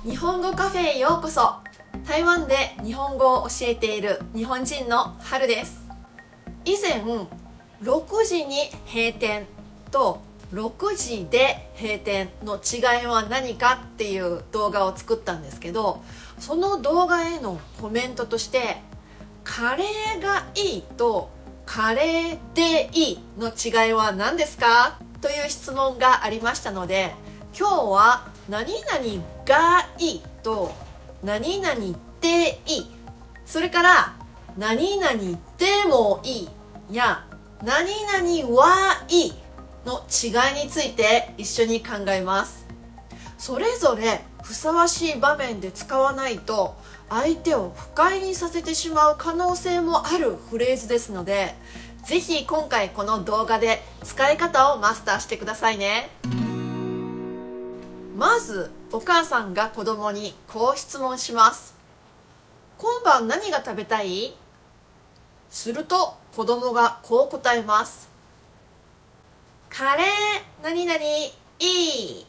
日本語カフェへようこそ。台湾で日本語を教えている日本人の春です。以前6時に閉店と6時で閉店の違いは何かっていう動画を作ったんですけど、その動画へのコメントとしてカレーがいいとカレーでいいの違いは何ですかという質問がありましたので、今日は何々がいいと何々でいい、それから何々でもいいや何々はいいの違いについて一緒に考えます。それぞれふさわしい場面で使わないと相手を不快にさせてしまう可能性もあるフレーズですので、ぜひ今回この動画で使い方をマスターしてくださいね。まずお母さんが子供にこう質問します。今晩何が食べたい？すると子供がこう答えます。カレー何々いい。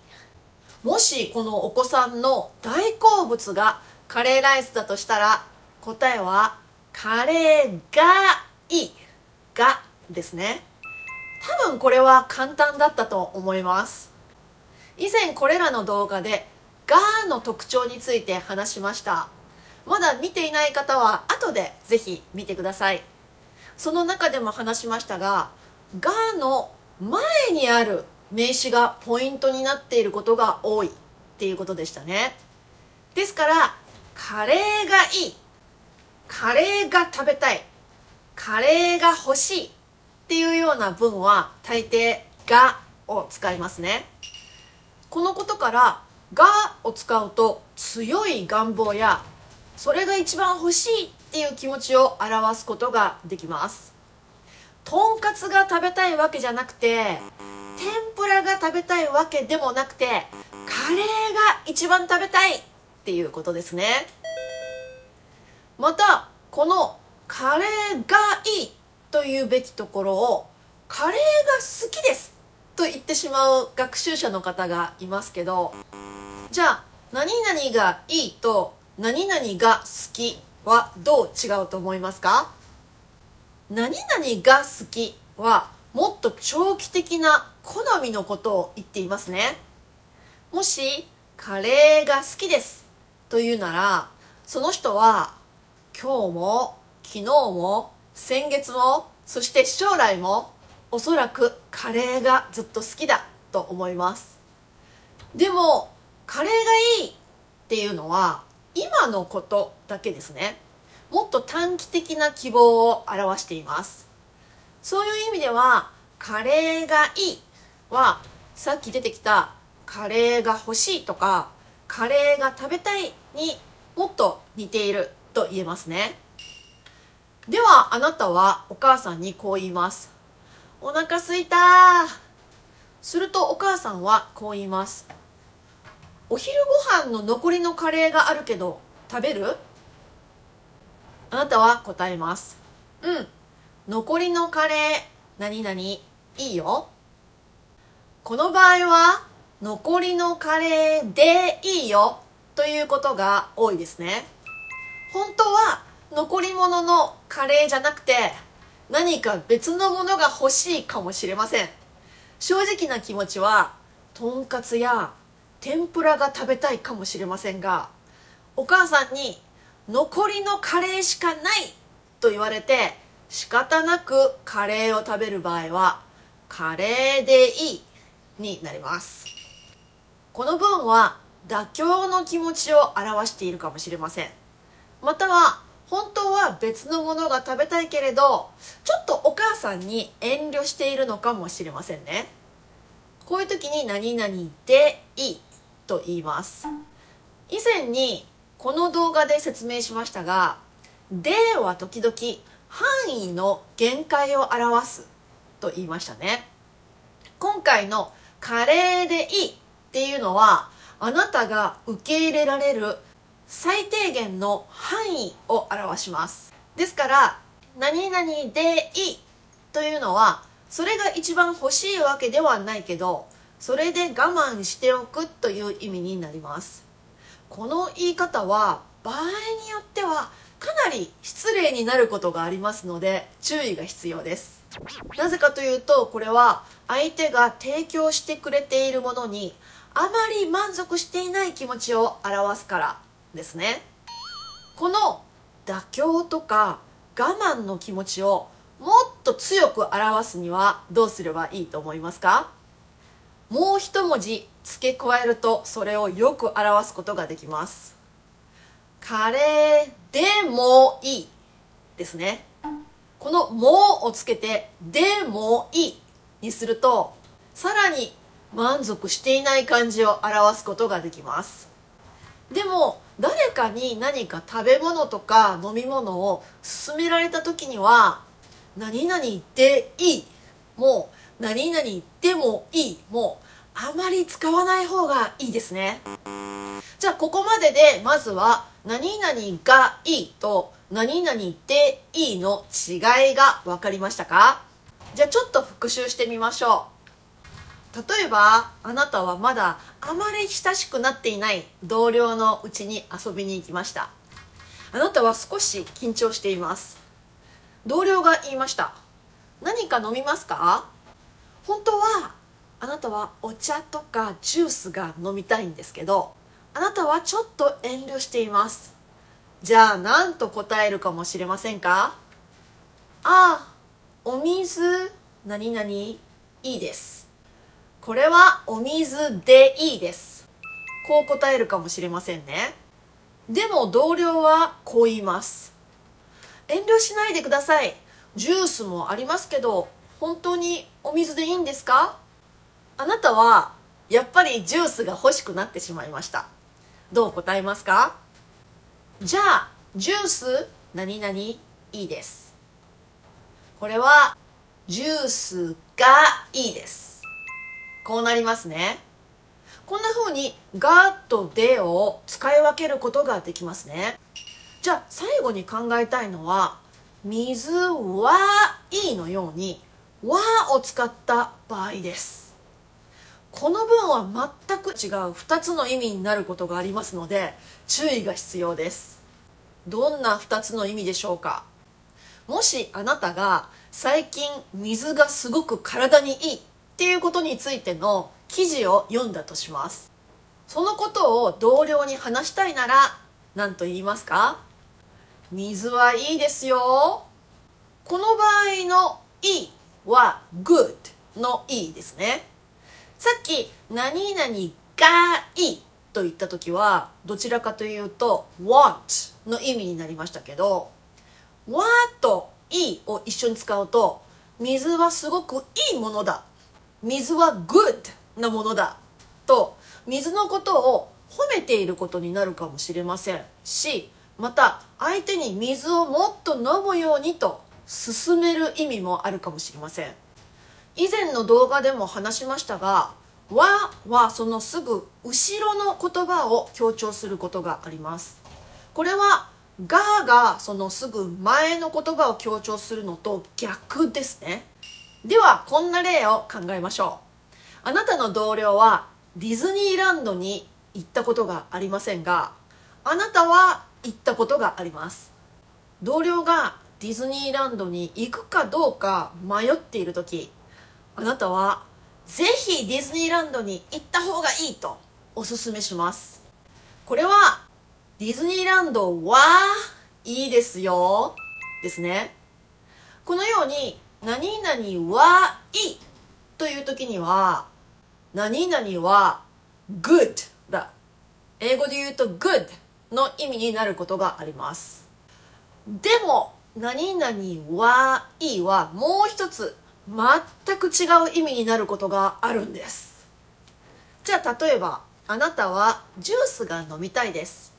もしこのお子さんの大好物がカレーライスだとしたら、答えはカレーがいいがですね。多分これは簡単だったと思います。以前これらの動画でがの特徴について話しました。まだ見ていない方は後でぜひ見てください。その中でも話しましたが、がの前にある名詞がポイントになっていることが多いっていうことでしたね。ですからカレーがいい、カレーが食べたい、カレーが欲しいっていうような文は大抵がを使いますね。このことからがを使うと強い願望やそれが一番欲しいっていう気持ちを表すことができます。とんかつが食べたいわけじゃなくて、天ぷらが食べたいわけでもなくて、カレーが一番食べたいっていうことですね。またこのカレーがいいというべきところをカレーが好きですと言ってしまう学習者の方がいますけど、じゃあ何々がいいと何々が好きはどう違うと思いますか？何々が好きはもっと長期的な好みのことを言っていますね。もしカレーが好きですというなら、その人は今日も昨日も先月もそして将来もおそらくカレーがずっと好きだと思います。でもカレーがいいっていうのは今のことだけですね。もっと短期的な希望を表しています。そういう意味ではカレーがいいはさっき出てきたカレーが欲しいとかカレーが食べたいにもっと似ていると言えますね。ではあなたはお母さんにこう言います。お腹すいた。するとお母さんはこう言います。お昼ご飯の残りのカレーがあるけど食べる？あなたは答えます。うん、残りのカレー何々いいよ。この場合は残りのカレーでいいよということが多いですね。本当は残り物のカレーじゃなくて何か別のものが欲しいかもしれません。正直な気持ちはとんかつや天ぷらが食べたいかもしれませんが、お母さんに残りのカレーしかないと言われて仕方なくカレーを食べる場合はカレーでいいになります。この文は妥協の気持ちを表しているかもしれません。または本当は別のものが食べたいけれどちょっとお母さんに遠慮しているのかもしれませんね。こういう時に何々でいいと言います。以前にこの動画で説明しましたが、では時々範囲の限界を表すと言いましたね。今回のカレーでいいっていうのはあなたが受け入れられる最低限の範囲を表します。ですから何々でいいというのはそれが一番欲しいわけではないけど、それで我慢しておくという意味になります。この言い方は場合によってはかなり失礼になることがありますので注意が必要です。なぜかというと、これは相手が提供してくれているものにあまり満足していない気持ちを表すからですね。この妥協とか我慢の気持ちをもっと強く表すにはどうすればいいと思いますか？もう一文字付け加えるとそれをよく表すことができます。カレーでもいいですね。このもをつけてでもいいにすると、さらに満足していない感じを表すことができます。でも誰かに何か食べ物とか飲み物を勧められた時には、何々でいい、もう何々でもいい、もうあまり使わない方がいいですね。じゃあここまででまずは何々がいいと何々でいいの違いが分かりましたか？じゃあちょっと復習してみましょう。例えばあなたはまだあまり親しくなっていない同僚の家に遊びに行きました。あなたは少し緊張しています。同僚が言いました。何か飲みますか？本当はあなたはお茶とかジュースが飲みたいんですけど、あなたはちょっと遠慮しています。じゃあ何と答えるかもしれませんか？ああ、お水何々いいです。これはお水でいいです。こう答えるかもしれませんね。でも同僚はこう言います。遠慮しないでください。ジュースもありますけど、本当にお水でいいんですか？あなたはやっぱりジュースが欲しくなってしまいました。どう答えますか？じゃあジュース何々いいです。これはジュースがいいです。こうなりますね。こんな風にがとでを使い分けることができますね。じゃあ最後に考えたいのは、水はいいのようにはを使った場合です。この文は全く違う2つの意味になることがありますので注意が必要です。どんな2つの意味でしょうか？もしあなたが最近水がすごく体にいいっていうことについての記事を読んだとします。そのことを同僚に話したいなら何と言いますか？水はいいですよ。この場合のいいは good のいいですね。さっき何々がいいと言った時はどちらかというと want の意味になりましたけど、 want といいを一緒に使うと、水はすごくいいものだ、水は good なものだと水のことを褒めていることになるかもしれませんし、また相手に水をもっと飲むようにと勧める意味もあるかもしれません。以前の動画でも話しましたが、はそのすぐ後ろの言葉を強調することがあります。これはがそのすぐ前の言葉を強調するのと逆ですね。ではこんな例を考えましょう。あなたの同僚はディズニーランドに行ったことがありませんが、あなたは行ったことがあります。同僚がディズニーランドに行くかどうか迷っているとき、あなたはぜひディズニーランドに行った方がいいとおすすめします。これはディズニーランドはいいですよですね。このように何々はいいという時には、何々は good だ、英語で言うと good の意味になることがあります。でも何々はいいはもう一つ全く違う意味になることがあるんです。じゃあ例えばあなたはジュースが飲みたいです。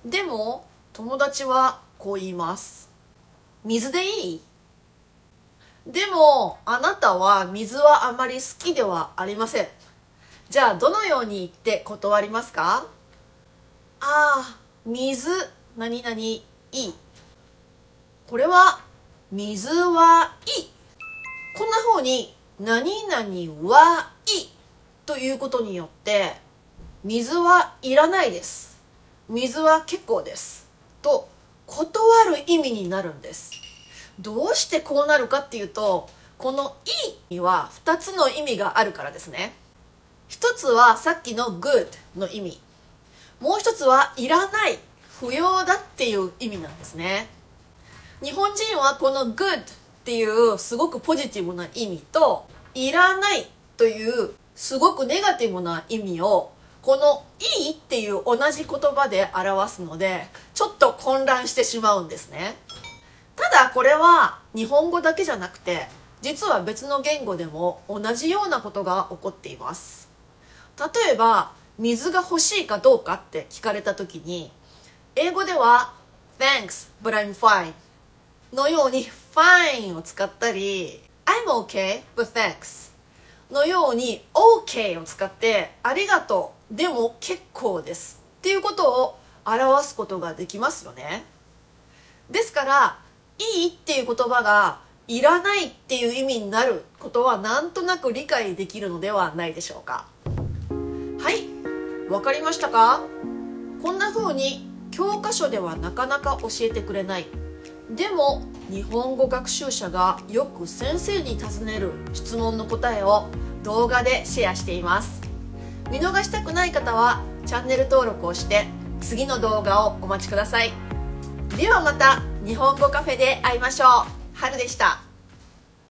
でも友達はこう言います。水でいい？でもあなたは水はあまり好きではありません。じゃあどのように言って断りますか？ああ、水何々いい。これは水はいい。こんな風に何々はいいということによって水はいらないです水は結構ですと断る意味になるんです。どうしてこうなるかっていうと、このいいには2つの意味があるからですね。一つはさっきの good の意味、もう一つはいらない、不要だっていう意味なんですね。日本人はこの good っていうすごくポジティブな意味といらないというすごくネガティブな意味をこのいいっていう同じ言葉で表すのでちょっと混乱してしまうんですね。ただこれは日本語だけじゃなくて実は別の言語でも同じようなことが起こっています。例えば水が欲しいかどうかって聞かれた時に英語では Thanks but I'm fine のように fine を使ったり I'm okay but thanks のように OK を使ってありがとうでも結構ですっていうことを表すことができますよね。ですからいいっていう言葉がいらないっていう意味になることはなんとなく理解できるのではないでしょうか。はい、わかりましたか？こんな風に教科書ではなかなか教えてくれない、でも日本語学習者がよく先生に尋ねる質問の答えを動画でシェアしています。見逃したくない方はチャンネル登録をして次の動画をお待ちください。ではまた日本語カフェで会いましょう。はるでした。